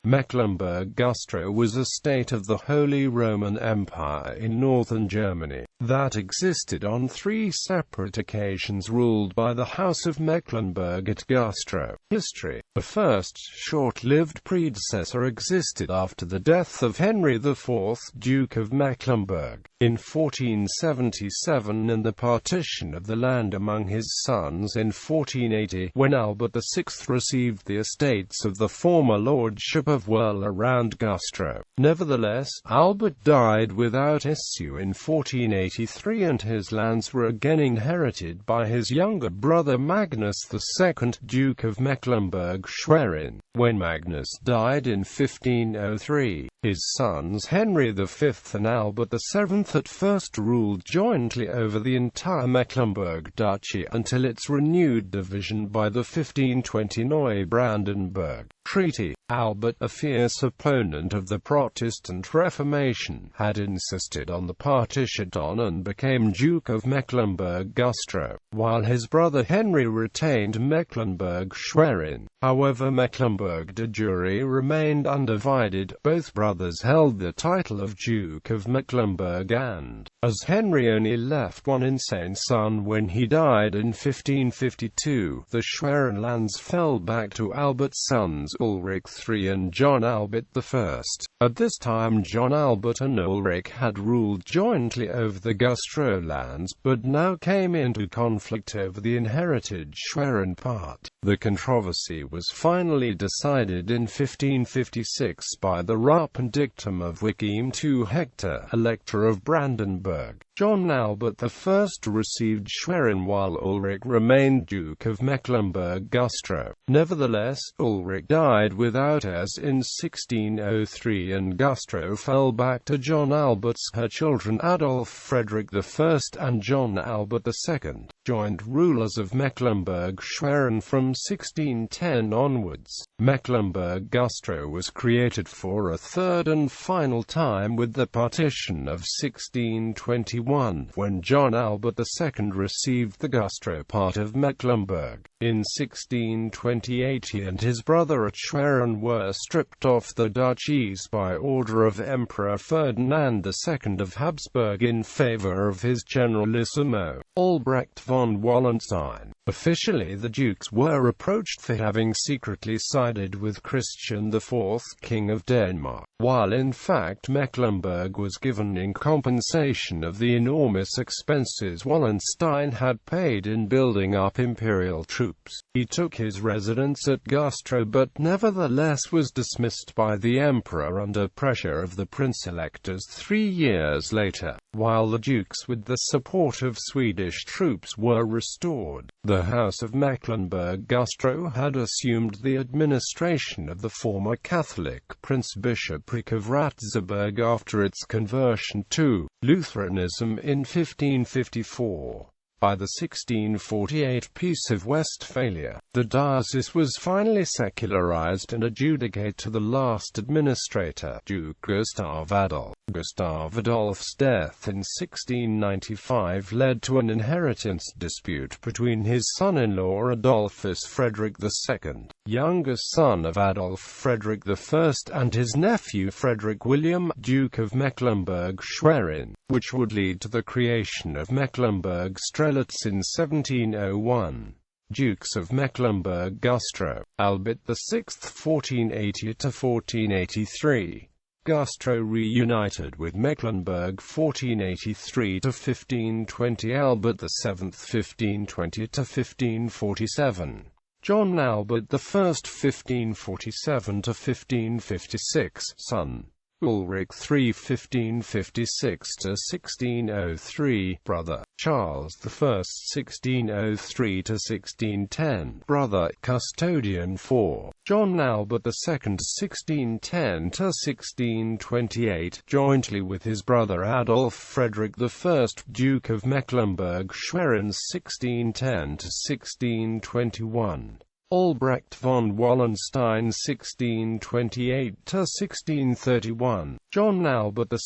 Mecklenburg-Güstrow was a state of the Holy Roman Empire in northern Germany, that existed on three separate occasions ruled by the House of Mecklenburg at Güstrow. History. The first, short-lived predecessor existed after the death of Henry IV, Duke of Mecklenburg, in 1477 and the partition of the land among his sons in 1480, when Albert VI received the estates of the former lordship of Werle around Güstrow. Nevertheless, Albert died without issue in 1483 and his lands were again inherited by his younger brother Magnus II, Duke of Mecklenburg-Schwerin. When Magnus died in 1503, his sons Henry V and Albert VII at first ruled jointly over the entire Mecklenburg Duchy until its renewed division by the 1520 Neubrandenburg Treaty. Albert, a fierce opponent of the Protestant Reformation, had insisted on the partition and became Duke of Mecklenburg-Güstrow, while his brother Henry retained Mecklenburg-Schwerin. However, Mecklenburg de jure remained undivided. Both brothers held the title of Duke of Mecklenburg and, as Henry only left one insane son when he died in 1552, the Schwerin lands fell back to Albert's sons Ulrich III and John Albert I. At this time John Albert and Ulrich had ruled jointly over the Güstrow lands, but now came into conflict over the inherited Schwerin part. The controversy was finally decided in 1556 by the Rape dictum of William II Hector, Elector of Brandenburg. John Albert I received Schwerin while Ulrich remained Duke of Mecklenburg-Güstrow. Nevertheless, Ulrich died without heirs in 1603 and Güstrow fell back to John Albert's children Adolf Frederick I and John Albert II, joint rulers of Mecklenburg-Schwerin from 1610 onwards. Mecklenburg-Güstrow was created for a third and final time with the partition of 1621, when John Albert II received the Güstrow part of Mecklenburg. In 1628 he and his brother at Schwerin were stripped off the duchies by order of Emperor Ferdinand II of Habsburg in favor of his Generalissimo, Albrecht von Wallenstein. Officially the dukes were reproached for having secretly sided with Christian IV, King of Denmark, while in fact Mecklenburg was given in compensation of the enormous expenses Wallenstein had paid in building up imperial troops. He took his residence at Güstrow but nevertheless was dismissed by the emperor under pressure of the prince-electors 3 years later, while the dukes with the support of Swedish troops were restored. The House of Mecklenburg-Güstrow had assumed the administration of the former Catholic Prince-Bishopric of Ratzeburg after its conversion to Lutheranism in 1554. By the 1648 Peace of Westphalia, the diocese was finally secularized and adjudicated to the last administrator, Duke Gustav Adolf. Gustav Adolf's death in 1695 led to an inheritance dispute between his son-in-law Adolphus Frederick II, youngest son of Adolf Frederick I, and his nephew Frederick William, Duke of Mecklenburg-Schwerin, which would lead to the creation of Mecklenburg-Strelitz in 1701. Dukes of Mecklenburg-Güstrow. Albert VI 1480–1483. Güstrow reunited with Mecklenburg 1483–1520. Albert VII 1520–1547. John Albert I 1547–1556, son. Ulrich III 1556–1603, brother. Charles I 1603–1610, brother. Custodian IV. John Albert II 1610–1628, jointly with his brother Adolf Frederick I, Duke of Mecklenburg-Schwerin 1610–1621. Albrecht von Wallenstein 1628–1631, John Albert II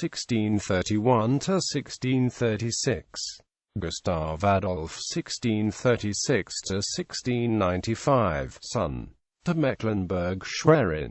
1631–1636, Gustav Adolf 1636–1695, son. To Mecklenburg-Schwerin.